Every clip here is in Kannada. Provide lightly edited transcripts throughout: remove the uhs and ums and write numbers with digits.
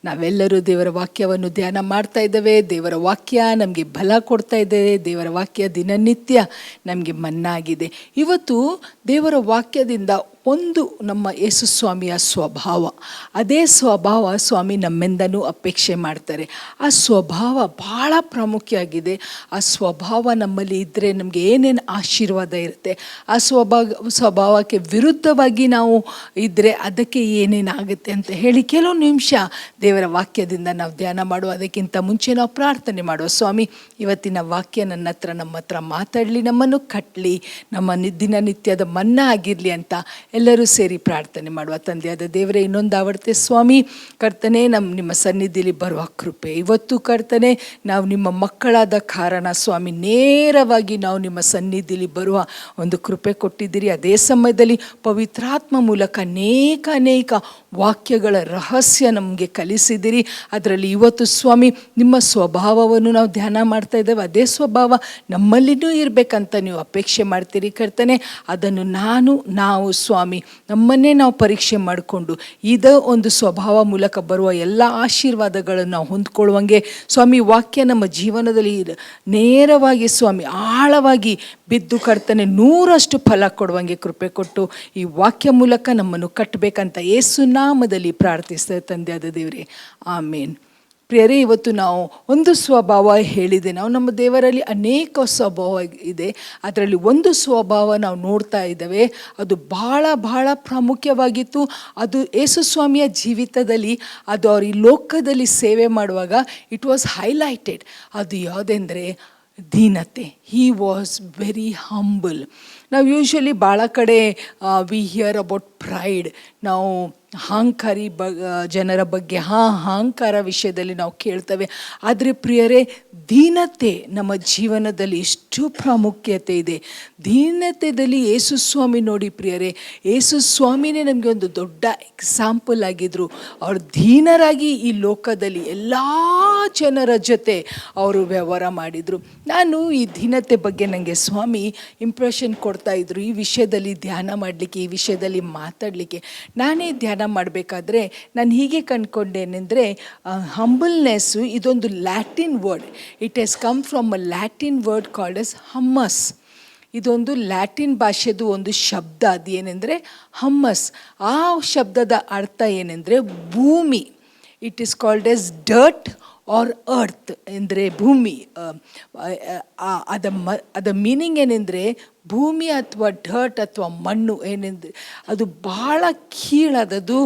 ನಾವೆಲ್ಲರೂ ದೇವರ ವಾಕ್ಯವನ್ನು ಧ್ಯಾನ ಮಾಡ್ತಾ ಇದ್ದೇವೆ. ದೇವರ ವಾಕ್ಯ ನಮಗೆ ಬಲ ಕೊಡ್ತಾ ಇದೆ. ದೇವರ ವಾಕ್ಯ ದಿನನಿತ್ಯ ನಮಗೆ ಮನ್ನಾಗಿದೆ. ಇವತ್ತು ದೇವರ ವಾಕ್ಯದಿಂದ ಒಂದು ನಮ್ಮ ಯೇಸು ಸ್ವಾಮಿಯ ಸ್ವಭಾವ, ಅದೇ ಸ್ವಭಾವ ಸ್ವಾಮಿ ನಮ್ಮಿಂದನೂ ಅಪೇಕ್ಷೆ ಮಾಡ್ತಾರೆ. ಆ ಸ್ವಭಾವ ಭಾಳ ಪ್ರಾಮುಖ್ಯ ಆಗಿದೆ. ಆ ಸ್ವಭಾವ ನಮ್ಮಲ್ಲಿ ಇದ್ದರೆ ನಮಗೆ ಏನೇನು ಆಶೀರ್ವಾದ ಇರುತ್ತೆ, ಆ ಸ್ವಭಾವಕ್ಕೆ ವಿರುದ್ಧವಾಗಿ ನಾವು ಇದ್ದರೆ ಅದಕ್ಕೆ ಏನೇನಾಗುತ್ತೆ ಅಂತ ಹೇಳಿ ಕೆಲವು ನಿಮಿಷ ದೇವರ ವಾಕ್ಯದಿಂದ ನಾವು ಧ್ಯಾನ ಮಾಡುವ. ಅದಕ್ಕಿಂತ ಮುಂಚೆ ನಾವು ಪ್ರಾರ್ಥನೆ ಮಾಡುವ. ಸ್ವಾಮಿ, ಇವತ್ತಿನ ವಾಕ್ಯ ನಮ್ಮ ಹತ್ರ ಮಾತಾಡಲಿ, ನಮ್ಮನ್ನು ಕಟ್ಟಲಿ, ನಮ್ಮ ದಿನನಿತ್ಯದ ಮನ್ನಾ ಆಗಿರಲಿ ಅಂತ ಎಲ್ಲರೂ ಸೇರಿ ಪ್ರಾರ್ಥನೆ ಮಾಡುವ. ತಂದೆಯಾದ ದೇವರೇ, ಇನ್ನೊಂದು ಆವರ್ತೆ ಸ್ವಾಮಿ ಕರ್ತನೆ, ನಿಮ್ಮ ಸನ್ನಿಧಿಲಿ ಬರುವ ಕೃಪೆ. ಇವತ್ತು ಕರ್ತನೆ, ನಾವು ನಿಮ್ಮ ಮಕ್ಕಳಾದ ಕಾರಣ ಸ್ವಾಮಿ ನೇರವಾಗಿ ನಾವು ನಿಮ್ಮ ಸನ್ನಿಧಿಲಿ ಬರುವ ಒಂದು ಕೃಪೆ ಕೊಟ್ಟಿದ್ದೀರಿ. ಅದೇ ಸಮಯದಲ್ಲಿ ಪವಿತ್ರಾತ್ಮ ಮೂಲಕ ಅನೇಕ ವಾಕ್ಯಗಳ ರಹಸ್ಯ ನಮಗೆ ಕಲಿಸಿದ್ದೀರಿ. ಅದರಲ್ಲಿ ಇವತ್ತು ಸ್ವಾಮಿ ನಿಮ್ಮ ಸ್ವಭಾವವನ್ನು ನಾವು ಧ್ಯಾನ ಮಾಡ್ತಾ ಇದ್ದೇವೆ. ಅದೇ ಸ್ವಭಾವ ನಮ್ಮಲ್ಲಿನೂ ಇರಬೇಕಂತ ನೀವು ಅಪೇಕ್ಷೆ ಮಾಡ್ತೀರಿ ಕರ್ತನೆ. ಅದನ್ನು ನಾವು ಸ್ವಾಮಿ ನಮ್ಮನ್ನೇ ನಾವು ಪರೀಕ್ಷೆ ಮಾಡಿಕೊಂಡು ಒಂದು ಸ್ವಭಾವ ಮೂಲಕ ಬರುವ ಎಲ್ಲ ಆಶೀರ್ವಾದಗಳನ್ನು ನಾವು ಹೊಂದ್ಕೊಳ್ಳುವಂಗೆ ಸ್ವಾಮಿ ವಾಕ್ಯ ನಮ್ಮ ಜೀವನದಲ್ಲಿ ನೇರವಾಗಿ ಸ್ವಾಮಿ ಆಳವಾಗಿ ಬಿದ್ದು ಕರ್ತನೆ 100% ಫಲ ಕೊಡುವಂಗೆ ಕೃಪೆ ಕೊಟ್ಟು ಈ ವಾಕ್ಯ ಮೂಲಕ ನಮ್ಮನ್ನು ಕಟ್ಟಬೇಕಂತ ಯೇಸು ನಾಮದಲ್ಲಿ ಪ್ರಾರ್ಥಿಸ್ತೇವೆ ತಂದೆಯಾದ ದೇವರೇ, ಆಮೇನ್. ಪ್ರಿಯರೇ, ಇವತ್ತು ನಾವು ಒಂದು ಸ್ವಭಾವ ಹೇಳಿದೆ. ನಾವು ನಮ್ಮ ದೇವರಲ್ಲಿ ಅನೇಕ ಸ್ವಭಾವ ಇದೆ. ಅದರಲ್ಲಿ ಒಂದು ಸ್ವಭಾವ ನಾವು ನೋಡ್ತಾ ಇದ್ದೇವೆ. ಅದು ಬಹಳ ಪ್ರಾಮುಖ್ಯವಾಗಿತ್ತು. ಅದು ಯೇಸು ಸ್ವಾಮಿಯ ಜೀವಿತದಲ್ಲಿ, ಅದು ಅವ್ರ ಈ ಲೋಕದಲ್ಲಿ ಸೇವೆ ಮಾಡುವಾಗ ಇಟ್ ವಾಸ್ ಹೈಲೈಟೆಡ್. ಅದು ಯಾವುದೆಂದರೆ ದೀನತೆ. He was very humble. ನಾವು ಯೂಶ್ವಲಿ ಭಾಳ ಕಡೆ ವಿ ಹಿಯರ್ ಅಬೌಟ್ ಪ್ರೈಡ್. ನಾವು ಅಹಂಕಾರಿ ಜನರ ಬಗ್ಗೆ ಅಹಂಕಾರ ವಿಷಯದಲ್ಲಿ ನಾವು ಕೇಳ್ತೇವೆ. ಆದರೆ ಪ್ರಿಯರೇ, ದೀನತೆ ನಮ್ಮ ಜೀವನದಲ್ಲಿ ಎಷ್ಟು ಪ್ರಾಮುಖ್ಯತೆ ಇದೆ. ದೀನತೆಯಲ್ಲಿ ಯೇಸು ಸ್ವಾಮಿ ನೋಡಿ ಪ್ರಿಯರೇ, ಯೇಸು ಸ್ವಾಮಿನೇ ನಮಗೆ ಒಂದು ದೊಡ್ಡ ಎಕ್ಸಾಂಪಲ್ ಆಗಿದ್ರು. ಅವರು ದೀನರಾಗಿ ಈ ಲೋಕದಲ್ಲಿ ಎಲ್ಲ ಜನರ ಜೊತೆ ಅವರು ವ್ಯವಹಾರ ಮಾಡಿದರು. ನಾನು ಈ ದೀನತೆ ಬಗ್ಗೆ ನನಗೆ ಸ್ವಾಮಿ ಇಂಪ್ರೆಷನ್ ಕೊಡ್ತಾಯಿದ್ರು. ಈ ವಿಷಯದಲ್ಲಿ ಧ್ಯಾನ ಮಾಡಲಿಕ್ಕೆ, ಈ ವಿಷಯದಲ್ಲಿ ಮಾತಾಡಲಿಕ್ಕೆ. ನಾನೇ ಧ್ಯಾನ ಮಾಡಬೇಕಾದ್ರೆ ನಾನು ಹೀಗೆ ಕಂಡುಕೊಂಡೇನೆಂದರೆ, ಹಂಬಲ್ನೆಸ್ಸು ಇದೊಂದು Latin word. It has come from a Latin word called as humus. ಇದೊಂದು ಲ್ಯಾಟಿನ್ ಭಾಷೆದು ಒಂದು ಶಬ್ದ. ಅದು ಏನೆಂದರೆ ಹಮ್ಮಸ್. ಆ ಶಬ್ದದ ಅರ್ಥ ಏನೆಂದರೆ ಭೂಮಿ. It is called as dirt or earth, ಅಂದರೆ ಭೂಮಿ. ಅದ ಮೀನಿಂಗ್ ಏನೆಂದರೆ ಭೂಮಿ ಅಥವಾ ಡರ್ಟ್ ಅಥವಾ ಮಣ್ಣು ಏನೆಂದರೆ ಅದು ಭಾಳ ಕೀಳಾದದ್ದು,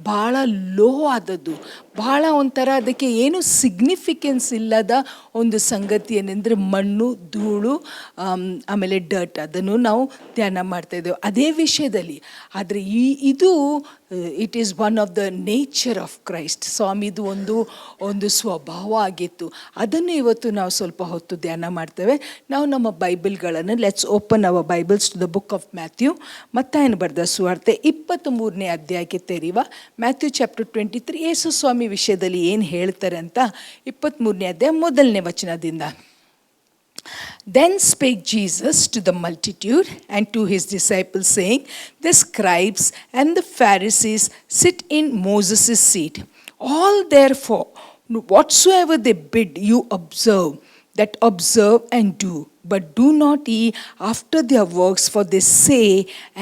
ಭಾಳ ಲೋ ಆದದ್ದು, ಭಾಳ ಒಂಥರ ಅದಕ್ಕೆ ಏನು ಸಿಗ್ನಿಫಿಕೆನ್ಸ್ ಇಲ್ಲದ ಒಂದು ಸಂಗತಿ ಏನೆಂದರೆ ಮಣ್ಣು, ಧೂಳು, ಆಮೇಲೆ ಡರ್ಟ್. ಅದನ್ನು ನಾವು ಧ್ಯಾನ ಮಾಡ್ತಾಯಿದ್ದೇವೆ ಅದೇ ವಿಷಯದಲ್ಲಿ. ಆದರೆ ಇದು it is one of the nature of Christ. ಸ್ವಾಮಿದು ಒಂದು ಸ್ವಭಾವ ಆಗಿತ್ತು. ಅದನ್ನು ಇವತ್ತು ನಾವು ಸ್ವಲ್ಪ ಹೊತ್ತು ಧ್ಯಾನ ಮಾಡ್ತೇವೆ. ನಾವು ನಮ್ಮ ಬೈಬಲ್ಗಳನ್ನು let's open our Bibles to the book of Matthew. ಮತ್ತಾಯನು ಬರೆದ ಸುವಾರ್ತೆ 23ನೇ ಅಧ್ಯಾಯಕ್ಕೆ ತೆರೆಯುವ. ಮ್ಯಾಥ್ಯೂ ಚಾಪ್ಟರ್ 23 ಯೇಸು ಸ್ವಾಮಿ ವಿಷಯದಲ್ಲಿ ಏನು ಹೇಳ್ತಾರೆ ಅಂತ 23ನೇ ಅಧ್ಯಾಯ 1ನೇ ವಚನದಿಂದ. Then spake Jesus to the multitude and to his disciples, saying, The scribes and the Pharisees sit in Moses' seat. All therefore, whatsoever they bid you observe, that observe and do. But do not ye after their works, for they say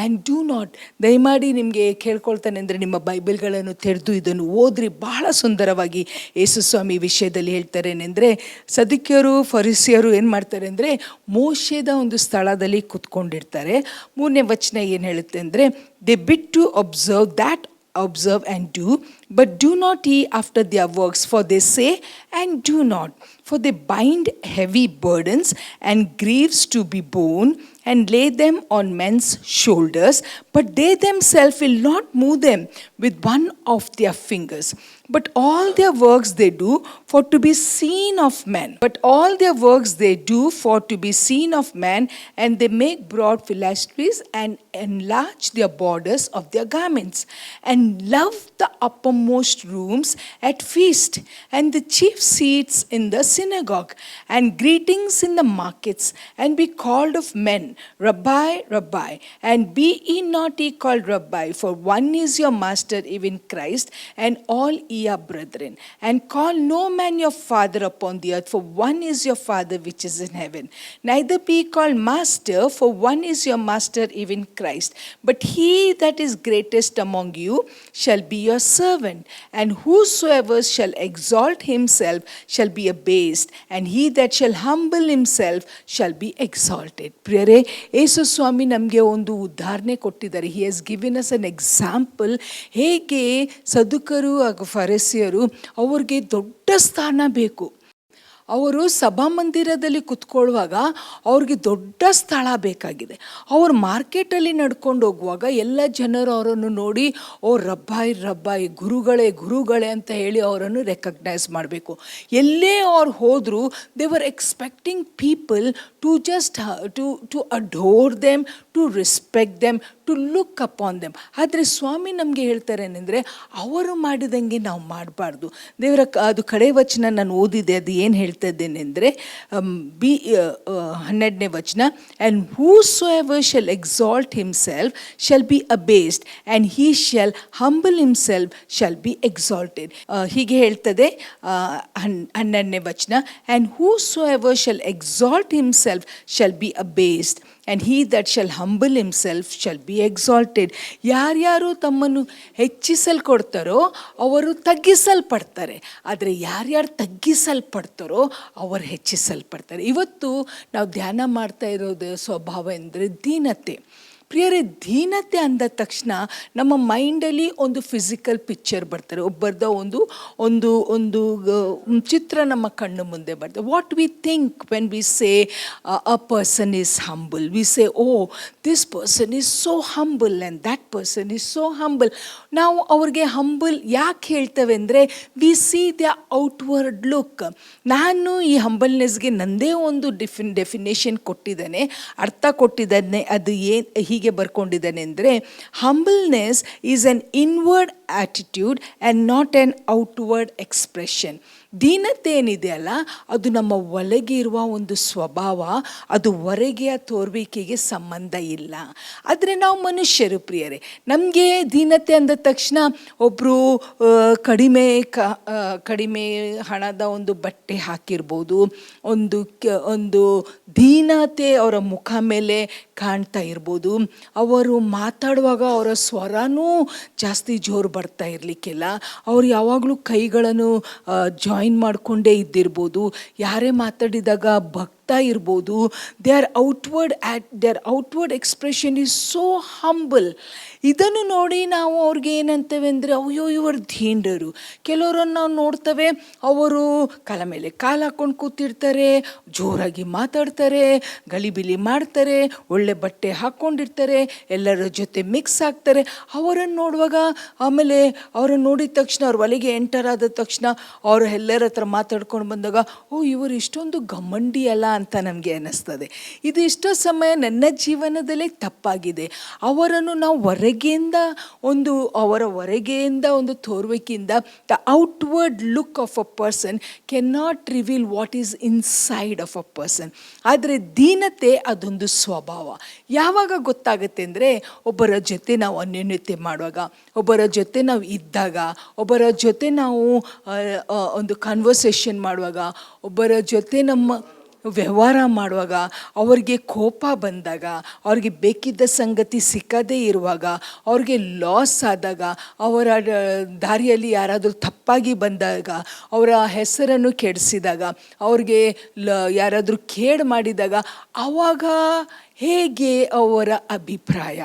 and do not. ದಯಮಾಡಿ ನಿಮಗೆ ಕೇಳ್ಕೊಳ್ತಾನೆ ಅಂದರೆ ನಿಮ್ಮ ಬೈಬಲ್ಗಳನ್ನು ತೆರೆದು ಇದನ್ನು ಓದ್ರಿ. ಬಹಳ ಸುಂದರವಾಗಿ ಯೇಸು ಸ್ವಾಮಿ ವಿಷಯದಲ್ಲಿ ಹೇಳ್ತಾರೆ ಏನೆಂದರೆ, ಸದುಕ್ಯರು ಫರಿಸಿಯರು ಏನು ಮಾಡ್ತಾರೆ ಅಂದರೆ ಮೋಶೆದ ಒಂದು ಸ್ಥಳದಲ್ಲಿ ಕೂತ್ಕೊಂಡಿರ್ತಾರೆ. 3ನೇ ವಚನ ಏನು ಹೇಳುತ್ತೆ ಅಂದರೆ, they bit to observe and do, but do not ye after their works, for they say and do not. For they bind heavy burdens and griefs to be borne, and lay them on men's shoulders, but they themselves will not move them with one of their fingers. But all their works they do for to be seen of men. And they make broad phylacteries and enlarge their borders of their garments, and love the uppermost rooms at feast, and the chief seats in the synagogue, and greetings in the markets, and be called of men, Rabbi, Rabbi. And be ye not ye called Rabbi, for one is your master, even Christ, and all ye are brethren. And call no man your father upon the earth, for one is your Father which is in heaven. Neither be called master, for one is your master, even Christ. But he that is greatest among you shall be your servant. And whosoever shall exalt himself shall be abased, and he that shall humble himself shall be exalted. ಪ್ರಿಯರೇ, ಯೇಸು ಸ್ವಾಮಿ ನಮಗೆ ಒಂದು ಉದಾಹರಣೆ ಕೊಟ್ಟಿದ್ದಾರೆ. He has given us an example. ಹೇಗೆ ಸದುಕರು ಹಾಗೂ ಫರಿಸಿಯರು ಅವ್ರಿಗೆ ದೊಡ್ಡ ಸ್ಥಾನ ಬೇಕು. ಅವರು ಸಭಾಮಂದಿರದಲ್ಲಿ ಕುತ್ಕೊಳ್ಳುವಾಗ ಅವ್ರಿಗೆ ದೊಡ್ಡ ಸ್ಥಳ ಬೇಕಾಗಿದೆ. ಅವರು ಮಾರ್ಕೆಟಲ್ಲಿ ನಡ್ಕೊಂಡು ಹೋಗುವಾಗ ಎಲ್ಲ ಜನರು ಅವರನ್ನು ನೋಡಿ, ಓ ರಬ್ಬಾಯಿ ಗುರುಗಳೇ ಅಂತ ಹೇಳಿ ಅವರನ್ನು ರೆಕಗ್ನೈಸ್ ಮಾಡಬೇಕು. ಎಲ್ಲೇ ಅವ್ರು ಹೋದರೂ they were expecting people to just to adore them, to respect them, to look upon them. ಆದರೆ ಸ್ವಾಮಿ ನಮಗೆ ಹೇಳ್ತಾರೆ ಏನಂದರೆ, ಅವರು ಮಾಡಿದಂಗೆ ನಾವು ಮಾಡಬಾರ್ದು. ದೇವರ ಅದು ಕಡೆ ವಚನ ನಾನು ಓದಿದೆ, ಅದು ಏನು ಹೇಳ್ತಾ ಇದ್ದೇನೆಂದರೆ 12ನೇ ವಚನ, and whosoever shall exalt himself shall be abased, and he shall humble himself shall be exalted. ಹೀಗೆ ಹೇಳ್ತದೆ 12ನೇ ವಚನ, and whosoever shall exalt himself shall be abased, and he that shall humble himself shall be exalted. ಯಾರ್ಯಾರು ತಮ್ಮನ್ನು ಹೆಚ್ಚಿಸಲ್ಕೊಡ್ತಾರೋ ಅವರು ತಗ್ಗಿಸಲ್ಪಡ್ತಾರೆ, ಆದರೆ ಯಾರ್ಯಾರು ತಗ್ಗಿಸಲ್ಪಡ್ತಾರೋ ಅವರು ಹೆಚ್ಚಿಸಲ್ಪಡ್ತಾರೆ. ಇವತ್ತು ನಾವು ಧ್ಯಾನ ಮಾಡ್ತಾ ಇರೋದು ಸ್ವಭಾವ ಎಂದರೆ ದೀನತೆ. ಪ್ರಿಯರೇ, ದೀನತೆ ಅಂದ ತಕ್ಷಣ ನಮ್ಮ ಮೈಂಡಲ್ಲಿ ಒಂದು ಫಿಸಿಕಲ್ ಪಿಕ್ಚರ್ ಬರ್ತಾರೆ. ಒಬ್ಬರದ ಒಂದು ಒಂದು ಒಂದು ಚಿತ್ರ ನಮ್ಮ ಕಣ್ಣು ಮುಂದೆ ಬರ್ತದೆ. What we think when we say a person is humble, we say, oh this person is so humble and that person is so humble. ನಾವು ಅವ್ರಿಗೆ ಹಂಬಲ್ ಯಾಕೆ ಹೇಳ್ತೇವೆ ಅಂದರೆ, we see the outward look. ನಾನು ಈ ಹಂಬಲ್ನೆಸ್ಗೆ ನನ್ನದೇ ಒಂದು ಡೆಫಿನೇಷನ್ ಕೊಟ್ಟಿದ್ದೇನೆ, ಅರ್ಥ ಕೊಟ್ಟಿದ್ದೇನೆ. ಅದು ಹೀಗೆ ಬರ್ಕೊಂಡಿದ್ದಾನೆ ಅಂದರೆ, humbleness is an inward attitude and not an outward expression. ದೀನತೆ ಏನಿದೆಯಲ್ಲ, ಅದು ನಮ್ಮ ಒಳಗೆ ಇರುವ ಒಂದು ಸ್ವಭಾವ, ಅದು ಹೊರಗೆಯ ತೋರುವಿಕೆಗೆ ಸಂಬಂಧ ಇಲ್ಲ. ಆದರೆ ನಾವು ಮನುಷ್ಯರು ಪ್ರಿಯರೇ, ನಮಗೆ ದೀನತೆ ಅಂದ ತಕ್ಷಣ ಒಬ್ಬರು ಕಡಿಮೆ ಹಣದ ಒಂದು ಬಟ್ಟೆ ಹಾಕಿರ್ಬೋದು, ಒಂದು ದೀನತೆ ಅವರ ಮುಖ ಮೇಲೆ ಕಾಣ್ತಾ ಇರ್ಬೋದು. ಅವರು ಮಾತಾಡುವಾಗ ಅವರ ಸ್ವರನೂ ಜಾಸ್ತಿ ಜೋರು ಬರ್ತಾ ಇರಲಿಕ್ಕಿಲ್ಲ. ಅವರು ಯಾವಾಗಲೂ ಕೈಗಳನ್ನು ಜಾಯಿನ್ ಮಾಡಿಕೊಂಡೇ ಇದ್ದಿರ್ಬೋದು. ಯಾರೇ ಮಾತಾಡಿದಾಗ ಭಕ್ತ ಇರ್ಬೋದು. Their outward expression is so humble. ಇದನ್ನು ನೋಡಿ ನಾವು ಅವ್ರಿಗೆ ಏನಂತೇವೆ ಅಂದರೆ, ಅಯ್ಯೋ ಇವರು ಧೀಂಡರು. ಕೆಲವರನ್ನು ನಾವು ನೋಡ್ತೇವೆ, ಅವರು ಕಾಲ ಮೇಲೆ ಕಾಲು ಹಾಕ್ಕೊಂಡು ಕೂತಿರ್ತಾರೆ, ಜೋರಾಗಿ ಮಾತಾಡ್ತಾರೆ, ಗಲಿಬಿಲಿ ಮಾಡ್ತಾರೆ, ಒಳ್ಳೆ ಬಟ್ಟೆ ಹಾಕ್ಕೊಂಡಿರ್ತಾರೆ, ಎಲ್ಲರ ಜೊತೆ ಮಿಕ್ಸ್ ಆಗ್ತಾರೆ. ಅವರನ್ನು ನೋಡುವಾಗ ಆಮೇಲೆ ಅವರನ್ನು ನೋಡಿದ ತಕ್ಷಣ, ಅವ್ರ ಒಲೆಗೆ ಎಂಟರ್ ಆದ ತಕ್ಷಣ ಅವರು ಎಲ್ಲರ ಹತ್ರ ಮಾತಾಡ್ಕೊಂಡು ಬಂದಾಗ, ಓ ಇವರು ಇಷ್ಟೊಂದು ಗಮ್ಮಂಡಿ ಅಲ್ಲ ಅಂತ ನಮಗೆ ಅನ್ನಿಸ್ತದೆ. ಇದು ಇಷ್ಟೋ ಸಮಯ ನನ್ನ ಜೀವನದಲ್ಲೇ ತಪ್ಪಾಗಿದೆ. ಅವರನ್ನು ನಾವು ಅವರ ಹೊರಗೆಯಿಂದ ಒಂದು ತೋರುವಿಕೆಯಿಂದ the outward look of a person can not reveal what is inside of a person. ಆದರೆ ದೀನತೆ ಅದೊಂದು ಸ್ವಭಾವ. ಯಾವಾಗ ಗೊತ್ತಾಗುತ್ತೆ ಅಂದರೆ, ಒಬ್ಬರ ಜೊತೆ ನಾವು ಅನ್ಯೋನ್ಯತೆ ಮಾಡುವಾಗ, ಒಬ್ಬರ ಜೊತೆ ನಾವು ಇದ್ದಾಗ, ಒಬ್ಬರ ಜೊತೆ ನಾವು ಒಂದು ಕನ್ವರ್ಸೇಷನ್ ಮಾಡುವಾಗ, ಒಬ್ಬರ ಜೊತೆ ನಮ್ಮ ವ್ಯವಹಾರ ಮಾಡುವಾಗ, ಅವ್ರಿಗೆ ಕೋಪ ಬಂದಾಗ, ಅವ್ರಿಗೆ ಬೇಕಿದ್ದ ಸಂಗತಿ ಸಿಕ್ಕದೇ ಇರುವಾಗ, ಅವ್ರಿಗೆ ಲಾಸ್ ಆದಾಗ, ಅವರ ದಾರಿಯಲ್ಲಿ ಯಾರಾದರೂ ತಪ್ಪಾಗಿ ಬಂದಾಗ, ಅವರ ಹೆಸರನ್ನು ಕೆಡಿಸಿದಾಗ, ಅವ್ರಿಗೆ ಯಾರಾದರೂ ಕೇಡು ಮಾಡಿದಾಗ, ಆವಾಗ ಹೇಗೆ ಅವರ ಅಭಿಪ್ರಾಯ?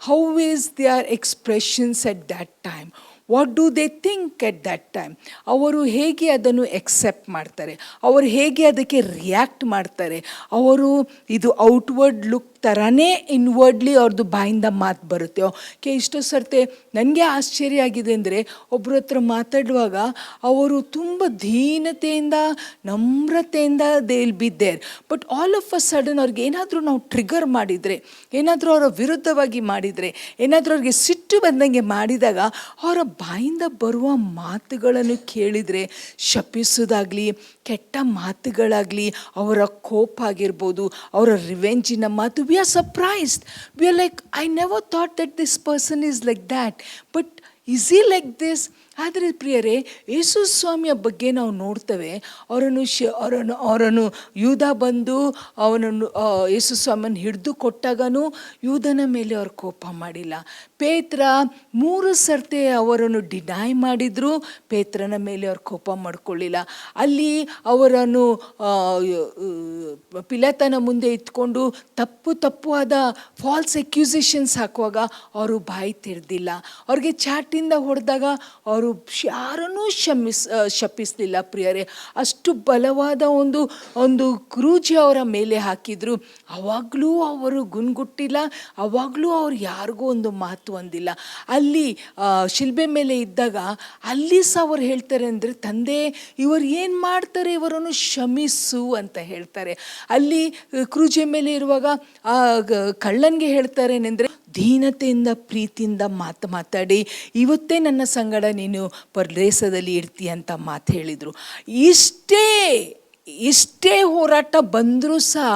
How is their expressions at that time? What do they think at that time? ಅವರು ಹೇಗೆ ಅದನ್ನು ಎಕ್ಸೆಪ್ಟ್ ಮಾಡ್ತಾರೆ? ಅವರು ಹೇಗೆ ಅದಕ್ಕೆ ರಿಯಾಕ್ಟ್ ಮಾಡ್ತಾರೆ? ಅವರು ಇದು ಔಟ್ವರ್ಡ್ ಲುಕ್ ಥರನೇ ಇನ್ವರ್ಡ್ಲಿ ಅವ್ರದ್ದು ಬಾಯಿಂದ ಮಾತು ಬರುತ್ತೆ. ಇಷ್ಟೋ ಸರ್ತೆ ನನಗೆ ಆಶ್ಚರ್ಯ ಆಗಿದೆ ಅಂದರೆ, ಒಬ್ಬರ ಹತ್ರ ಮಾತಾಡುವಾಗ ಅವರು ತುಂಬ ದೀನತೆಯಿಂದ, ನಮ್ರತೆಯಿಂದ they will be there. But all of a sudden ಅವ್ರಿಗೆ ಏನಾದರೂ ನಾವು ಟ್ರಿಗರ್ ಮಾಡಿದರೆ, ಏನಾದರೂ ಅವರ ವಿರುದ್ಧವಾಗಿ ಮಾಡಿದರೆ, ಏನಾದರೂ ಅವ್ರಿಗೆ ಸಿಟ್ಟು ಬಂದಂಗೆ ಮಾಡಿದಾಗ, ಅವರ ಬಾಯಿಂದ ಬರುವ ಮಾತುಗಳನ್ನು ಕೇಳಿದರೆ, ಶಪಿಸೋದಾಗಲಿ, ಕೆಟ್ಟ ಮಾತುಗಳಾಗಲಿ, ಅವರ ಕೋಪ ಆಗಿರ್ಬೋದು, ಅವರ ರಿವೆಂಜಿನ ಮಾತು, we are surprised. We are like, I never thought that this person is like that. But is he like this? ಆದರೆ ಪ್ರಿಯರೇ, ಯೇಸು ಸ್ವಾಮಿಯ ಬಗ್ಗೆ ನಾವು ನೋಡ್ತೇವೆ. ಅವರನ್ನು ಯೂದ ಬಂದು ಅವನನ್ನು ಯೇಸು ಸ್ವಾಮಿಯನ್ನು ಹಿಡಿದು ಕೊಟ್ಟಾಗನೂ ಯೂದನ ಮೇಲೆ ಅವ್ರು ಕೋಪ ಮಾಡಿಲ್ಲ. ಪೇತ್ರ 3 ಸರ್ತಿ ಅವರನ್ನು ಡಿನೈ ಮಾಡಿದ್ರು, ಪೇತ್ರನ ಮೇಲೆ ಅವ್ರು ಕೋಪ ಮಾಡ್ಕೊಳ್ಳಿಲ್ಲ. ಅಲ್ಲಿ ಅವರನ್ನು ಪಿಲಾತನ ಮುಂದೆ ಇಟ್ಕೊಂಡು ತಪ್ಪು ಆದ ಫಾಲ್ಸ್ ಅಕ್ಯೂಸೇಷನ್ಸ್ ಹಾಕುವಾಗ ಅವರು ಬಾಯಿ ತೆರೆದಿಲ್ಲ. ಅವ್ರಿಗೆ ಚಾಟಿಂದ ಹೊಡೆದಾಗ ಅವರು ಯಾರನ್ನೂ ಶಪಿಸಲಿಲ್ಲ. ಪ್ರಿಯರೇ, ಅಷ್ಟು ಬಲವಾದ ಒಂದು ಕ್ರೂಜಿ ಅವರ ಮೇಲೆ ಹಾಕಿದ್ರು. ಅವಾಗಲೂ ಅವರು ಗುನ್ಗುಟ್ಟಿಲ್ಲ, ಅವಾಗಲೂ ಅವ್ರು ಯಾರಿಗೂ ಒಂದು ಮಾತು ಅಂದಿಲ್ಲ. ಅಲ್ಲಿ ಶಿಲ್ಬೆ ಮೇಲೆ ಇದ್ದಾಗ ಅಲ್ಲಿ ಸಹ ಅವ್ರು ಹೇಳ್ತಾರೆ ಅಂದರೆ, ತಂದೆ ಇವರು ಏನು ಮಾಡ್ತಾರೆ, ಇವರನ್ನು ಕ್ಷಮಿಸು ಅಂತ ಹೇಳ್ತಾರೆ. ಅಲ್ಲಿ ಕ್ರೂಜೆ ಮೇಲೆ ಇರುವಾಗ ಕಳ್ಳನಿಗೆ ಹೇಳ್ತಾರೆ ಏನೆಂದರೆ, ದೀನತೆಯಿಂದ ಪ್ರೀತಿಯಿಂದ ಮಾತಾಡಿ ಇವತ್ತೇ ನನ್ನ ಸಂಗಡ ನೀನು ಪರದೇಶದಲ್ಲಿ ಇರ್ತೀಯ ಅಂತ ಮಾತು ಹೇಳಿದರು. ಇಷ್ಟೇ ಹೋರಾಟ ಬಂದರೂ ಸಹ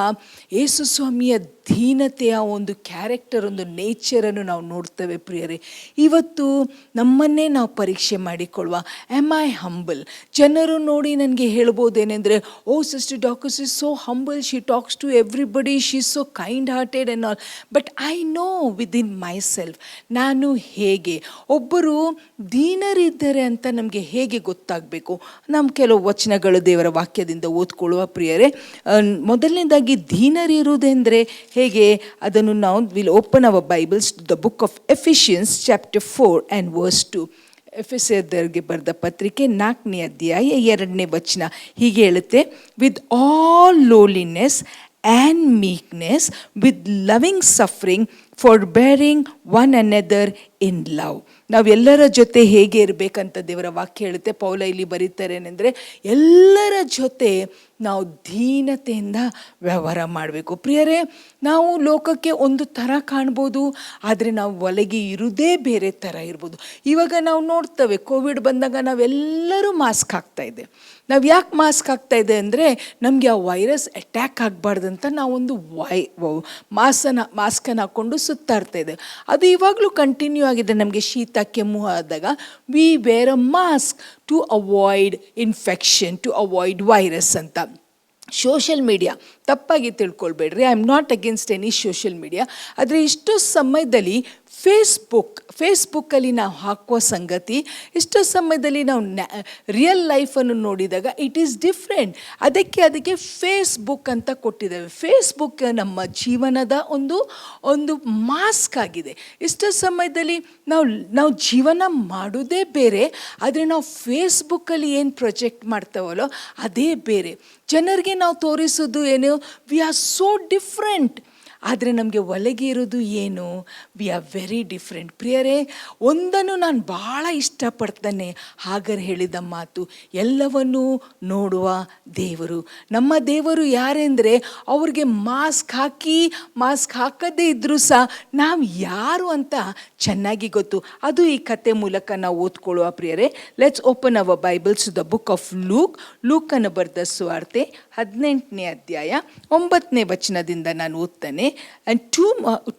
ಯೇಸು ಸ್ವಾಮಿಯ ದೀನತೆಯ ಒಂದು ಕ್ಯಾರೆಕ್ಟರ್, ಒಂದು ನೇಚರನ್ನು ನಾವು ನೋಡ್ತೇವೆ. ಪ್ರಿಯರೇ, ಇವತ್ತು ನಮ್ಮನ್ನೇ ನಾವು ಪರೀಕ್ಷೆ ಮಾಡಿಕೊಳ್ಳುವ. Am I humble? ಜನರು ನೋಡಿ ನನಗೆ ಹೇಳ್ಬೋದೇನೆಂದರೆ, oh sister Dorcas is so humble, she talks to everybody, she is so kind hearted and all. But I know within myself ನಾನು ಹೇಗೆ. ಒಬ್ಬರು ದೀನರಿದ್ದಾರೆ ಅಂತ ನಮಗೆ ಹೇಗೆ ಗೊತ್ತಾಗಬೇಕು? ನಮ್ಮ ಕೆಲವು ವಚನಗಳು ದೇವರ ವಾಕ್ಯದಿಂದ ಓದ್ಕೊಳ್ಳುವ. ಪ್ರಿಯರೇ, ಮೊದಲನೇದಾಗಿ ದೀನರಿರುವುದೆಂದರೆ ಹೇಗೆ ಅದನ್ನು ನಾವು will open our Bibles to the book of Ephesians chapter 4 and verse 2. ಎಫೆಸದವರಿಗೆ ಬರೆದ ಪತ್ರಿಕೆ 4ನೇ ಅಧ್ಯಾಯ 2ನೇ ವಚನ ಹೀಗೆ ಹೇಳುತ್ತೆ, with all lowliness and meekness, with loving suffering, for bearing one another in love. ನಾವೆಲ್ಲರ ಜೊತೆ ಹೇಗೆ ಇರಬೇಕಂತ ದೇವರ ವಾಕ್ಯ ಹೇಳುತ್ತೆ. ಪೌಲ ಇಲ್ಲಿ ಬರೀತಾರೇನೆಂದರೆ, ಎಲ್ಲರ ಜೊತೆ ನಾವು ದೀನತೆಯಿಂದ ವ್ಯವಹಾರ ಮಾಡಬೇಕು. ಪ್ರಿಯರೇ, ನಾವು ಲೋಕಕ್ಕೆ ಒಂದು ಥರ ಕಾಣ್ಬೋದು, ಆದರೆ ನಾವು ಒಳಗೆ ಇರುವುದೇ ಬೇರೆ ಥರ ಇರ್ಬೋದು. ಇವಾಗ ನಾವು ನೋಡ್ತೇವೆ, ಕೋವಿಡ್ ಬಂದಾಗ ನಾವೆಲ್ಲರೂ ಮಾಸ್ಕ್ ಹಾಕ್ತಾಯಿದ್ದೆ. ನಾವು ಯಾಕೆ ಮಾಸ್ಕ್ ಹಾಕ್ತಾಯಿದ್ದೆ ಅಂದರೆ, ನಮಗೆ ಆ ವೈರಸ್ ಅಟ್ಯಾಕ್ ಆಗಬಾರ್ದಂತ ನಾವೊಂದು ಮಾಸ್ಕನ್ನು ಹಾಕ್ಕೊಂಡು ಸುತ್ತಾಡ್ತಾಯಿದ್ದೆ. ಅದು ಇವಾಗಲೂ ಕಂಟಿನ್ಯೂ ಆಗಿದೆ. ನಮಗೆ ಶೀತ ಕೆಮ್ಮು ಆದಾಗ we wear a mask to avoid infection, to avoid virus ಅಂತ. ಸೋಷಿಯಲ್ ಮೀಡಿಯಾ ತಪ್ಪಾಗಿ ತಿಳ್ಕೊಳ್ಬೇಡ್ರಿ, I am not against any social media. ಆದರೆ ಇಷ್ಟು ಸಮಯದಲ್ಲಿ ಫೇಸ್ಬುಕ್ಕಲ್ಲಿ ನಾವು ಹಾಕುವ ಸಂಗತಿ, ಇಷ್ಟು ಸಮಯದಲ್ಲಿ ನಾವು ರಿಯಲ್ ಲೈಫನ್ನು ನೋಡಿದಾಗ ಇಟ್ ಈಸ್ ಡಿಫ್ರೆಂಟ್. ಅದಕ್ಕೆ ಫೇಸ್ಬುಕ್ ಅಂತ ಕೊಟ್ಟಿದ್ದೇವೆ. ಫೇಸ್ಬುಕ್ ನಮ್ಮ ಜೀವನದ ಒಂದು ಮಾಸ್ಕ್ ಆಗಿದೆ. ಇಷ್ಟು ಸಮಯದಲ್ಲಿ ನಾವು ಜೀವನ ಮಾಡೋದೇ ಬೇರೆ, ಆದರೆ ನಾವು ಫೇಸ್ಬುಕ್ಕಲ್ಲಿ ಏನು ಪ್ರೊಜೆಕ್ಟ್ ಮಾಡ್ತೇವಲ್ಲೋ ಅದೇ ಬೇರೆ. ಜನರಿಗೆ ನಾವು ತೋರಿಸೋದು ಏನು, ವಿ ಆರ್ ಸೋ ಡಿಫ್ರೆಂಟ್. ಆದರೆ ನಮಗೆ ಒಳಗೆ ಇರೋದು ಏನು, ವಿ ಆರ್ ವೆರಿ ಡಿಫ್ರೆಂಟ್. ಪ್ರಿಯರೇ, ಒಂದನ್ನು ನಾನು ಭಾಳ ಇಷ್ಟಪಡ್ತಾನೆ, ಹಾಗರ್ ಹೇಳಿದ ಮಾತು, ಎಲ್ಲವನ್ನೂ ನೋಡುವ ದೇವರು. ನಮ್ಮ ದೇವರು ಯಾರೆಂದರೆ, ಅವ್ರಿಗೆ ಮಾಸ್ಕ್ ಹಾಕದೇ ಇದ್ದರೂ ಸಹ ನಾವು ಯಾರು ಅಂತ ಚೆನ್ನಾಗಿ ಗೊತ್ತು. ಅದು ಈ ಕತೆ ಮೂಲಕ ನಾವು ಓದ್ಕೊಳ್ಳುವ. ಪ್ರಿಯರೇ, let's open our Bibles to the book of ಲೂಕನ್ನು ಬರೆದ ಸುವಾರ್ತೆ 18ನೇ ಅಧ್ಯಾಯ 9ನೇ ವಚನದಿಂದ ನಾನು ಓದ್ತಾನೆ. And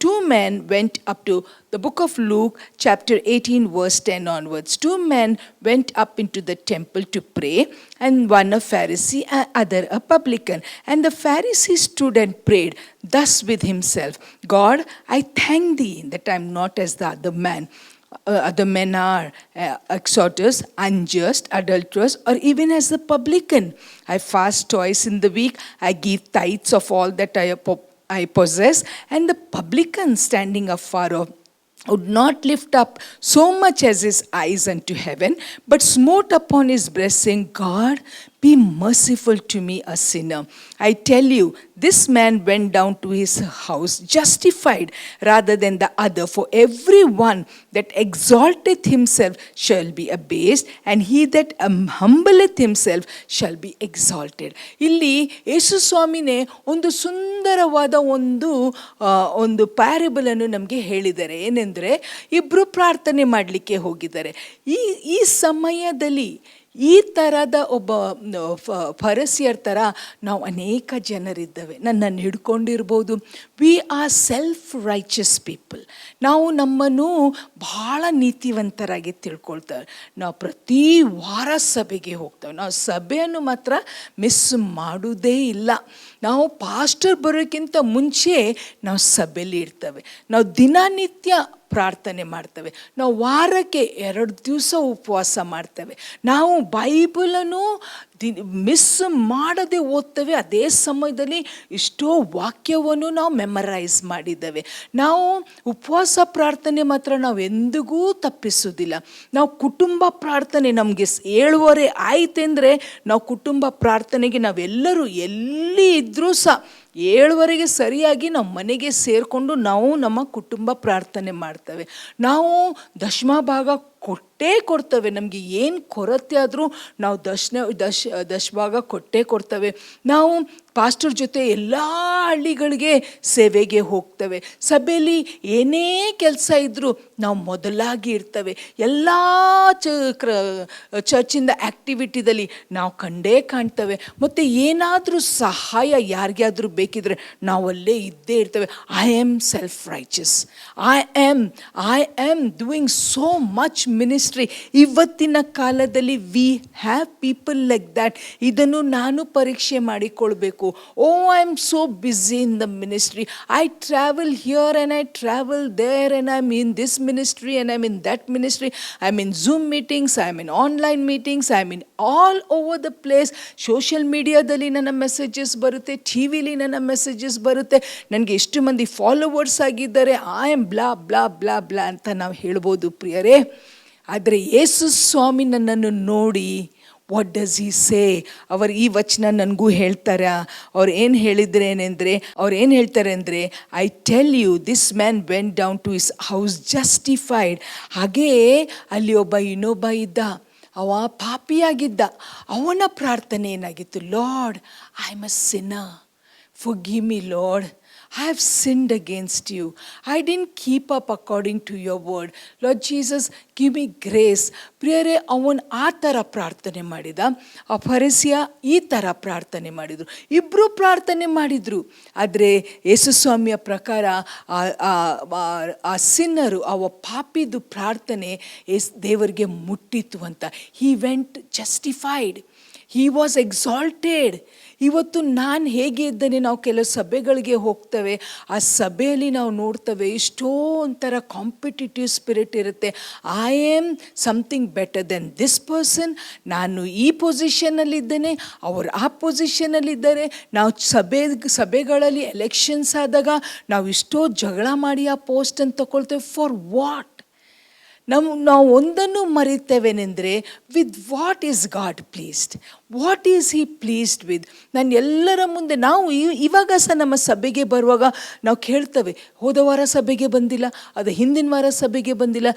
two men went up to the book of Luke, chapter 18, verse 10 onwards. 2 men went up into the temple to pray, and one a Pharisee and other a publican. And the Pharisee stood and prayed thus with himself, God, I thank thee that I am not as the other man. Other men are extorters, unjust, adulterers, or even as the publican. I fast twice in the week. I give tithes of all that I possess. And the publican, standing afar off, would not lift up so much as his eyes unto heaven, but smote upon his breast, saying, God, be merciful to me, a sinner. I tell you, this man went down to his house justified rather than the other. For everyone that exalteth himself shall be abased, and he that humbleth himself shall be exalted. ಇಲ್ಲಿ ಯೇಸು ಸ್ವಾಮಿನೇ ಒಂದು ಸುಂದರವಾದ ಒಂದು ಪ್ಯಾರಬಲನ್ನು ನಮಗೆ ಹೇಳಿದ್ದಾರೆ. ಏನೆಂದರೆ, ಇಬ್ಬರು ಪ್ರಾರ್ಥನೆ ಮಾಡಲಿಕ್ಕೆ ಹೋಗಿದ್ದಾರೆ. ಈ ಸಮಯದಲ್ಲಿ ಈ ಥರದ ಒಬ್ಬ ಫರಿಸಿಯರ ಥರ ನಾವು ಅನೇಕ ಜನರಿದ್ದೇವೆ. ನನ್ನನ್ನು ಹಿಡ್ಕೊಂಡಿರ್ಬೋದು. We are self righteous people. ನಾವು ನಮ್ಮನ್ನು ಭಾಳ ನೀತಿವಂತರಾಗಿ ತಿಳ್ಕೊಳ್ತೇವೆ. ನಾವು ಪ್ರತಿ ವಾರ ಸಭೆಗೆ ಹೋಗ್ತೇವೆ. ನಾವು ಸಭೆಯನ್ನು ಮಾತ್ರ ಮಿಸ್ ಮಾಡುವುದೇ ಇಲ್ಲ. ನಾವು ಪಾಸ್ಟರ್ ಬರೋಕ್ಕಿಂತ ಮುಂಚೆ ನಾವು ಸಭೆಯಲ್ಲಿ ಇರ್ತೇವೆ. ನಾವು ದಿನನಿತ್ಯ ಪ್ರಾರ್ಥನೆ ಮಾಡ್ತೇವೆ. ನಾವು ವಾರಕ್ಕೆ 2 ದಿವಸ ಉಪವಾಸ ಮಾಡ್ತೇವೆ. ನಾವು ಬೈಬಲನ್ನು ಮಿಸ್ ಮಾಡದೆ ಓದ್ತೇವೆ. ಅದೇ ಸಮಯದಲ್ಲಿ ಎಷ್ಟೋ ವಾಕ್ಯವನ್ನು ನಾವು ಮೆಮರೈಸ್ ಮಾಡಿದ್ದೇವೆ. ನಾವು ಉಪವಾಸ ಪ್ರಾರ್ಥನೆ ಮಾತ್ರ ನಾವು ಎಂದಿಗೂ ತಪ್ಪಿಸೋದಿಲ್ಲ. ನಾವು ಕುಟುಂಬ ಪ್ರಾರ್ಥನೆ ನಮಗೆ 7:30 ಆಯ್ತೆಂದರೆ ನಾವು ಕುಟುಂಬ ಪ್ರಾರ್ಥನೆಗೆ ನಾವೆಲ್ಲರೂ ಎಲ್ಲಿ ಇದ್ದರೂ ಸಹ 7:30 ಸರಿಯಾಗಿ ನಾವು ಮನೆಗೆ ಸೇರಿಕೊಂಡು ನಾವು ನಮ್ಮ ಕುಟುಂಬ ಪ್ರಾರ್ಥನೆ ಮಾಡ್ತೇವೆ. ನಾವು ದಶಮಭಾಗ ಕೊಟ್ಟೇ ಕೊಡ್ತೇವೆ. ನಮಗೆ ಏನು ಕೊರತೆ ಆದರೂ ನಾವು ದಶಭಾಗ ಕೊಟ್ಟೇ ಕೊಡ್ತೇವೆ. ನಾವು ಪಾಸ್ಟರ್ ಜೊತೆ ಎಲ್ಲ ಹಳ್ಳಿಗಳಿಗೆ ಸೇವೆಗೆ ಹೋಗ್ತೇವೆ. ಸಭೆಯಲ್ಲಿ ಏನೇ ಕೆಲಸ ಇದ್ದರೂ ನಾವು ಮೊದಲಾಗಿ ಇರ್ತೇವೆ. ಎಲ್ಲ ಚರ್ಚಿಂದ ಆ್ಯಕ್ಟಿವಿಟಿದಲ್ಲಿ ನಾವು ಕಂಡೇ ಕಾಣ್ತೇವೆ. ಮತ್ತು ಏನಾದರೂ ಸಹಾಯ ಯಾರಿಗಾದರೂ ಬೇಕಿದ್ರೆ ನಾವು ಅಲ್ಲೇ ಇದ್ದೇ ಇರ್ತೇವೆ. I am self righteous. I am doing so much ministry. ಇವತ್ತಿನ ಕಾಲದಲ್ಲಿ we have people like that. ಇದನ್ನು ನಾನು ಪರೀಕ್ಷೆ ಮಾಡಿಕೊಳ್ಬೇಕು. Oh, I am so busy in the ministry. I travel here and I travel there and I'm in this ministry and I'm in that ministry. I'm in Zoom meetings, I'm in online meetings, I'm in all over the place. Social mediaದಲ್ಲಿ ನನ್ನ ಮೆಸೇಜಸ್ ಬರುತ್ತೆ, ಟಿ ವಿಲಿ ನನ್ನ ಮೆಸೇಜಸ್ ಬರುತ್ತೆ. ನನಗೆ ಎಷ್ಟು ಮಂದಿ ಫಾಲೋವರ್ಸ್ ಆಗಿದ್ದಾರೆ, I am blah blah blah blah ಅಂತ ನಾವು ಹೇಳ್ಬೋದು ಪ್ರಿಯರೇ. ಆದರೆ ಯೇಸು ಸ್ವಾಮಿ ನನ್ನನ್ನು ನೋಡಿ ವಾಟ್ ಡಸ್ ಹಿ ಸೇ? ಅವರು ಈ ವಚನ ನನಗೂ ಹೇಳ್ತಾರೆ. ಅವ್ರು ಏನು ಹೇಳ್ತಾರೆ ಅಂದರೆ I tell you this man went down to his house justified. ಹಾಗೆಯೇ ಅಲ್ಲಿ ಇನ್ನೊಬ್ಬ ಇದ್ದ, ಅವ ಪಾಪಿಯಾಗಿದ್ದ. ಅವನ ಪ್ರಾರ್ಥನೆ ಏನಾಗಿತ್ತು? Lord, I am a sinner, forgive me Lord, I have sinned against you. I didn't keep up according to your word. Lord Jesus, give me grace. ಪ್ರಿಯರೇ, ಅವನು ಆ ಥರ ಪ್ರಾರ್ಥನೆ ಮಾಡಿದ, ಆ ಫರಿಸಿಯ ಈ ಥರ ಪ್ರಾರ್ಥನೆ ಮಾಡಿದರು. ಇಬ್ಬರು ಪ್ರಾರ್ಥನೆ ಮಾಡಿದರು. ಆದರೆ ಯೇಸುಸ್ವಾಮಿಯ ಪ್ರಕಾರ ಆ ಸಿನ್ನರು, ಆ ಪಾಪಿದು ಪ್ರಾರ್ಥನೆ ದೇವರಿಗೆ ಮುಟ್ಟಿತು ಅಂತ. He went justified. He was exalted. ಇವತ್ತು ನಾನು ಹೇಗೆ ಇದ್ದೇನೆ, ನಾವು ಕೆಲವು ಸಭೆಗಳಿಗೆ ಹೋಗ್ತೇವೆ. ಆ ಸಭೆಯಲ್ಲಿ ನಾವು ನೋಡ್ತೇವೆ ಎಷ್ಟೋ ಒಂಥರ ಕಾಂಪಿಟೇಟಿವ್ ಸ್ಪಿರಿಟ್ ಇರುತ್ತೆ. I am something better than this person. ನಾನು ಈ ಪೊಸಿಷನ್ನಲ್ಲಿದ್ದೇನೆ, ಅವರು ಆ ಪೊಸಿಷನ್ನಲ್ಲಿದ್ದಾರೆ. ನಾವು ಸಭೆಗಳಲ್ಲಿ ಎಲೆಕ್ಷನ್ಸ್ ಆದಾಗ ನಾವು ಎಷ್ಟೋ ಜಗಳ ಮಾಡಿ ಆ ಪೋಸ್ಟನ್ನು ತಗೊಳ್ತೇವೆ. For what? ನಾವು ಒಂದನ್ನು ಮರಿತೇವೆನೆಂದರೆ, with what is God pleased? What is he pleased with? ನಾನು ಎಲ್ಲರ ಮುಂದೆ ನಾವು ಇವಾಗ ಸಹ ನಮ್ಮ ಸಭೆಗೆ ಬರುವಾಗ ನಾವು ಕೇಳ್ತೇವೆ, ಹೋದ ವಾರ ಸಭೆಗೆ ಬಂದಿಲ್ಲ, ಅದು ಹಿಂದಿನ ವಾರ ಸಭೆಗೆ ಬಂದಿಲ್ಲ.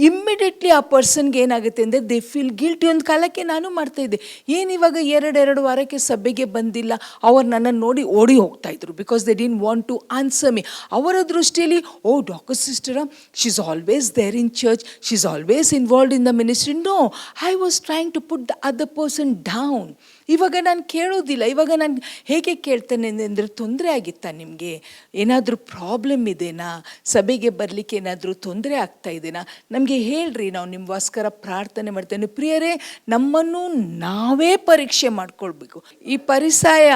ಇಮ್ಮಿಡಿಯೇಟ್ಲಿ ಆ ಪರ್ಸನ್ಗೆ ಏನಾಗುತ್ತೆ ಅಂದರೆ ದೇ ಫೀಲ್ ಗಿಲ್ಟಿ. ಒಂದು ಕಾಲಕ್ಕೆ ನಾನು ಮಾಡ್ತಾಯಿದ್ದೆ, ಏನಿವಾಗ 2 ವಾರಕ್ಕೆ ಸಭೆಗೆ ಬಂದಿಲ್ಲ, ಅವ್ರು ನನ್ನನ್ನು ನೋಡಿ ಓಡಿ ಹೋಗ್ತಾಯಿದ್ರು. Because they didn't want to answer me. ಅವರ ದೃಷ್ಟಿಯಲ್ಲಿ, oh doctor sister, she is always there in church, she is always involved in the ministry. No, I was trying to put the other person down. ಇವಾಗ ನಾನು ಕೇಳೋದಿಲ್ಲ. ಇವಾಗ ನಾನು ಹೇಗೆ ಕೇಳ್ತೇನೆ ಅಂದರೆ, ತೊಂದರೆ ಆಗಿತ್ತಾ ನಿಮಗೆ? ಏನಾದರೂ ಪ್ರಾಬ್ಲಮ್ ಇದೆನಾ? ಸಭೆಗೆ ಬರಲಿಕ್ಕೆ ಏನಾದರೂ ತೊಂದರೆ ಆಗ್ತಾ ಇದೆನಾ? ನಮಗೆ ಹೇಳ್ರಿ, ನಾವು ನಿಮಗೋಸ್ಕರ ಪ್ರಾರ್ಥನೆ ಮಾಡ್ತೇನೆ. ಪ್ರಿಯರೇ, ನಮ್ಮನ್ನು ನಾವೇ ಪರೀಕ್ಷೆ ಮಾಡ್ಕೊಳ್ಬೇಕು. ಈ ಪರಿಸಾಯ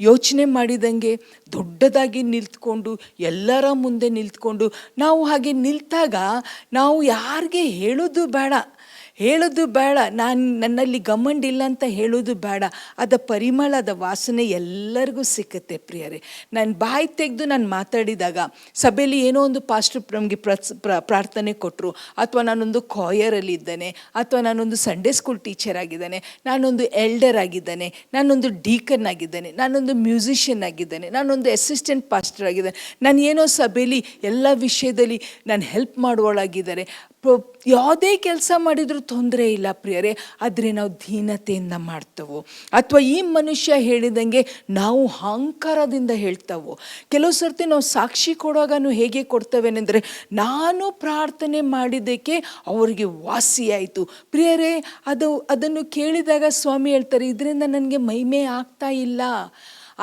ಯೋಚನೆ ಮಾಡಿದಂಗೆ ದೊಡ್ಡದಾಗಿ ನಿಂತ್ಕೊಂಡು, ಎಲ್ಲರ ಮುಂದೆ ನಿಂತ್ಕೊಂಡು, ನಾವು ಹಾಗೆ ನಿಲ್ತಾಗ ನಾವು ಯಾರಿಗೆ ಹೇಳೋದು ಬೇಡ, ನನ್ನಲ್ಲಿ ಗಮಂಡಿಲ್ಲ ಅಂತ ಹೇಳೋದು ಬೇಡ. ಅದ ಪರಿಮಳದ ವಾಸನೆ ಎಲ್ಲರಿಗೂ ಸಿಕ್ಕತ್ತೆ ಪ್ರಿಯರೇ. ನಾನು ಬಾಯಿ ತೆಗೆದು ನಾನು ಮಾತಾಡಿದಾಗ ಸಭೆಯಲ್ಲಿ ಏನೋ ಒಂದು ಪಾಸ್ಟರ್ ನಮಗೆ ಪ್ರಾರ್ಥನೆ ಕೊಟ್ಟರು, ಅಥವಾ ನಾನೊಂದು ಕಾಯರಲ್ಲಿ ಇದ್ದೇನೆ, ಅಥವಾ ನಾನೊಂದು ಸಂಡೇ ಸ್ಕೂಲ್ ಟೀಚರ್ ಆಗಿದ್ದೇನೆ, ನಾನೊಂದು ಎಲ್ಡರ್ ಆಗಿದ್ದೇನೆ, ನಾನೊಂದು ಡೀಕನ್ ಆಗಿದ್ದೇನೆ, ನಾನೊಂದು ಮ್ಯೂಸಿಷಿಯನ್ ಆಗಿದ್ದೇನೆ, ನಾನೊಂದು ಅಸಿಸ್ಟೆಂಟ್ ಪಾಸ್ಟರ್ ಆಗಿದ್ದೇನೆ, ನಾನು ಏನೋ ಸಭೆಯಲ್ಲಿ ಎಲ್ಲ ವಿಷಯದಲ್ಲಿ ನಾನು ಹೆಲ್ಪ್ ಮಾಡುವಳಾಗಿದ್ದಾರೆ. ಯಾವುದೇ ಕೆಲಸ ಮಾಡಿದರೂ ತೊಂದರೆ ಇಲ್ಲ ಪ್ರಿಯರೇ, ಆದರೆ ನಾವು ದೀನತೆಯಿಂದ ಮಾಡ್ತವೋ ಅಥವಾ ಈ ಮನುಷ್ಯ ಹೇಳಿದಂಗೆ ನಾವು ಅಹಂಕಾರದಿಂದ ಹೇಳ್ತಾವೋ. ಕೆಲವು ಸರ್ತಿ ನಾವು ಸಾಕ್ಷಿ ಕೊಡುವಾಗ ಹೇಗೆ ಕೊಡ್ತವೇನೆಂದರೆ, ನಾನು ಪ್ರಾರ್ಥನೆ ಮಾಡಿದ್ದಕ್ಕೆ ಅವರಿಗೆ ವಾಸಿಯಾಯಿತು. ಪ್ರಿಯರೇ, ಅದನ್ನು ಕೇಳಿದಾಗ ಸ್ವಾಮಿ ಹೇಳ್ತಾರೆ, ಇದರಿಂದ ನನಗೆ ಮಹಿಮೆ ಆಗ್ತಾ ಇಲ್ಲ.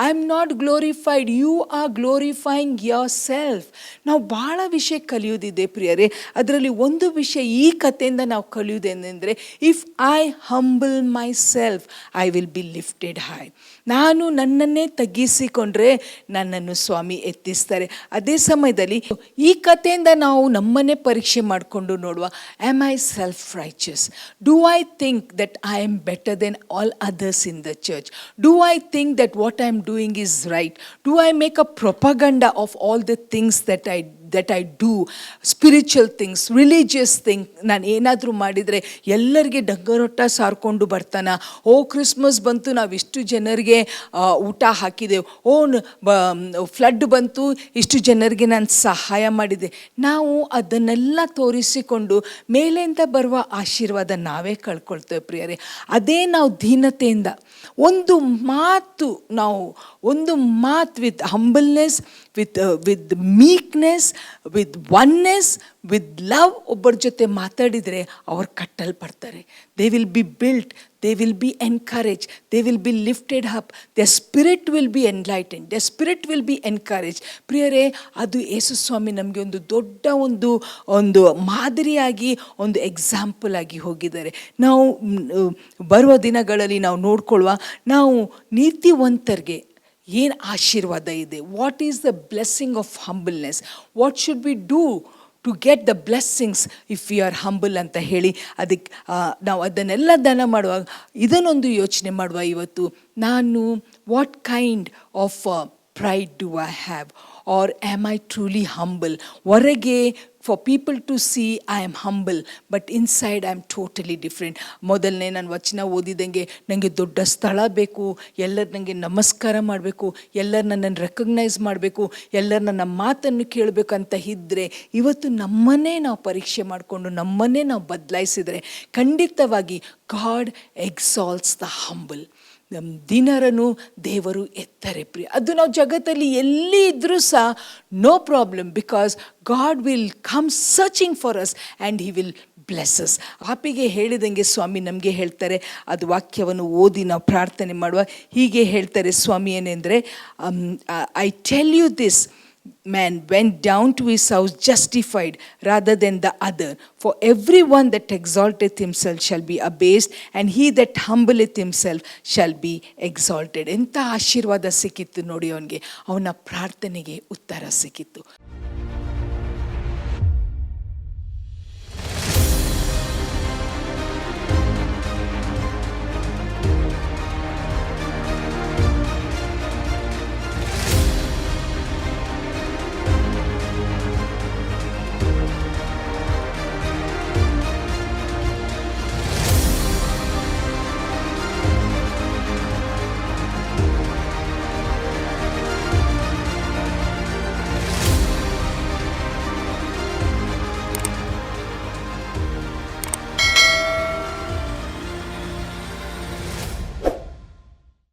I am not glorified, you are glorifying yourself. ನಾವು ಭಾಳ ವಿಷಯ ಕಲಿಯೋದಿದೆ ಪ್ರಿಯರೇ. ಅದರಲ್ಲಿ ಒಂದು ವಿಷಯ ಈ ಕಥೆಯಿಂದ ನಾವು ಕಲಿಯೋದೇನೆಂದರೆ, if I humble myself I will be lifted high. ನಾನು ನನ್ನನ್ನೇ ತಗ್ಗಿಸಿಕೊಂಡ್ರೆ ನನ್ನನ್ನು ಸ್ವಾಮಿ ಎತ್ತಿಸ್ತಾರೆ. ಅದೇ ಸಮಯದಲ್ಲಿ ಈ ಕಥೆಯಿಂದ ನಾವು ನಮ್ಮನ್ನೇ ಪರೀಕ್ಷೆ ಮಾಡಿಕೊಂಡು ನೋಡುವ, am I self righteous? Do I think that I am better than all others in the church? Do I think that what I am doing is right? Do I make a propaganda of all the things that I do, spiritual things, religious things? ನಾನು ಏನಾದರೂ ಮಾಡಿದರೆ ಎಲ್ಲರಿಗೆ ಡಗ್ಗರೊಟ್ಟ ಸಾರ್ಕೊಂಡು ಬರ್ತಾನ, ಓ ಕ್ರಿಸ್ಮಸ್ ಬಂತು ನಾವು ಇಷ್ಟು ಜನರಿಗೆ ಊಟ ಹಾಕಿದೆವು, ಓ ಫ್ಲಡ್ ಬಂತು ಇಷ್ಟು ಜನರಿಗೆ ನಾನು ಸಹಾಯ ಮಾಡಿದೆ. ನಾವು ಅದನ್ನೆಲ್ಲ ತೋರಿಸಿಕೊಂಡು ಮೇಲಿಂದ ಬರುವ ಆಶೀರ್ವಾದ ನಾವೇ ಕಳ್ಕೊಳ್ತೇವೆ ಪ್ರಿಯರೇ. ಅದೇ ನಾವು ದೀನತೆಯಿಂದ ಒಂದು ಮಾತು with humbleness, with meekness, with oneness, with love ಒಬ್ಬರ ಜೊತೆ ಮಾತಾಡಿದರೆ ಅವ್ರು ಕಟ್ಟಲ್ಪಡ್ತಾರೆ. They will be built, they will be encourage, they will be lifted up, the spirit will be enlighten, the spirit will be encourage. ಪ್ರಿಯರೇ, ಅದು ಯೇಸು ಸ್ವಾಮಿ ನಮಗೆ ಒಂದು ದೊಡ್ಡ ಒಂದು ಮಾದರಿಯಾಗಿ, ಒಂದು ಎಕ್ಸಾಂಪಲ್ ಆಗಿ ಹೋಗಿದ್ದಾರೆ. ನಾವು ಬರುವ ದಿನಗಳಲ್ಲಿ ನಾವು ನೋಡ್ಕೊಳ್ಳುವ, ನಾವು ನೀತಿವಂತರಿಗೆ ಏನು ಆಶೀರ್ವಾದ ಇದೆ. What is the blessing of humbleness? What should we do to get the blessings if you are humble ಅಂತ ಹೇಳಿ, ಅದಕ್ಕೆ ನಾವು ಅದನ್ನೆಲ್ಲ ದಾನ ಮಾಡುವಾಗ ಇದನ್ನೊಂದು ಯೋಚನೆ ಮಾಡುವ. ಇವತ್ತು ನಾನು what kind of pride do I have, or am I truly humble? ಹೊರಗೆ for people to see I am humble, but inside I am totally different. ಮೊದಲನೇ ನಾನು ವಚನ ಓದಿದಂಗೆ ನನಗೆ ದೊಡ್ಡ ಸ್ಥಳ ಬೇಕು, ಎಲ್ಲರೂ ನನಗೆ ನಮಸ್ಕಾರ ಮಾಡಬೇಕು, ಎಲ್ಲರೂ ನನ್ನನ್ನು ರೆಕಗ್ನೈಸ್ ಮಾಡಬೇಕು, ಎಲ್ಲರೂ ನನ್ನ ಮಾತನ್ನು ಕೇಳಬೇಕಂತ ಇದ್ದರೆ, ಇವತ್ತು ನಮ್ಮನ್ನೇ ನಾವು ಪರೀಕ್ಷೆ ಮಾಡಿಕೊಂಡು ನಮ್ಮನ್ನೇ ನಾವು ಬದಲಾಯಿಸಿದರೆ ಖಂಡಿತವಾಗಿ ಗಾಡ್ ಎಕ್ಸಾಲ್ಟ್ಸ್ ದ ಹಂಬಲ್. ನಮ್ಮ ದಿನರನ್ನು ದೇವರು ಎತ್ತಾರೆ ಪ್ರಿಯ. ಅದು ನಾವು ಜಗತ್ತಲ್ಲಿ ಎಲ್ಲಿ ಇದ್ದರೂ ಸಹ no problem, because God will come searching for us and he will bless us. ಆಪಿಗೆ ಹೇಳಿದಂಗೆ ಸ್ವಾಮಿ ನಮಗೆ ಹೇಳ್ತಾರೆ, ಅದು ವಾಕ್ಯವನ್ನು ಓದಿ ನಾವು ಪ್ರಾರ್ಥನೆ ಮಾಡುವ. ಹೀಗೆ ಹೇಳ್ತಾರೆ ಸ್ವಾಮಿ, ಏನೆಂದರೆ, I tell you this, man went down to his house justified rather than the other. For everyone that exalteth himself shall be abased, and he that humbleth himself shall be exalted. ಎಂಥ ಆಶೀರ್ವಾದ ಸಿಕ್ಕಿತ್ತು ನೋಡಿ ಅವನಿಗೆ, ಅವನ ಪ್ರಾರ್ಥನೆಗೆ ಉತ್ತರ ಸಿಕ್ಕಿತ್ತು.